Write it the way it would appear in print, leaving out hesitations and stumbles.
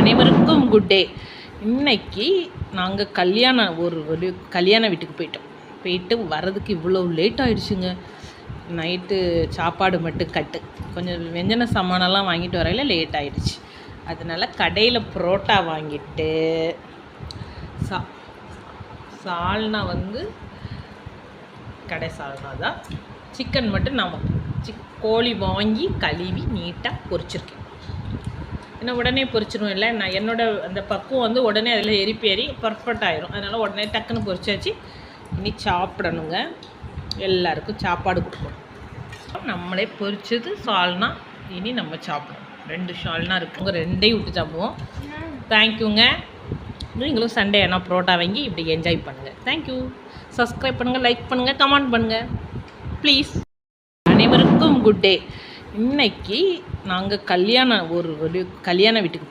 அனைவருக்கும் good day. இன்னைக்கு நாங்கள் ஒரு கல்யாண வீட்டுக்கு போயிட்டு வர்றதுக்கு இவ்வளோ லேட் ஆகிடுச்சுங்க. நைட்டு சாப்பாடு மட்டும் கொஞ்சம் வெஞ்சன சாமானெல்லாம் வாங்கிட்டு வரையில் லேட் ஆகிடுச்சு. அதனால் கடையில் புரோட்டா வாங்கிட்டு சால்னா கடை சால்னா தான். சிக்கன் மட்டும் நான் கோழி வாங்கி கழுவி நீட்டாக பொரிச்சிருக்கேன். ஏன்னா உடனே பொரிச்சிடும் இல்லை, நான் அந்த பக்குவம் உடனே அதில் எரி பர்ஃபெக்ட் ஆயிரும். அதனால் உடனே டக்குன்னு பொரிச்சாச்சு. இனி சாப்பிடணுங்க, எல்லாருக்கும் சாப்பாடு கொடுக்கணும். நம்மளே பொரிச்சது சால்னா இனி நம்ம சாப்பிடணும். 2 சால்னா இருக்குங்க, 2ஐயும் விட்டு சாப்பிடுவோம். தேங்க்யூங்க. நீங்களும் சண்டே ஏன்னா புரோட்டா வாங்கி இப்படி என்ஜாய் பண்ணுங்கள். தேங்க்யூ. சப்ஸ்கிரைப் பண்ணுங்கள், லைக் பண்ணுங்கள், கமெண்ட் பண்ணுங்கள் ப்ளீஸ். அனைவருக்கும் குட் டே. இன்னைக்கு நாங்கள் ஒரு கல்யாண வீட்டுக்கு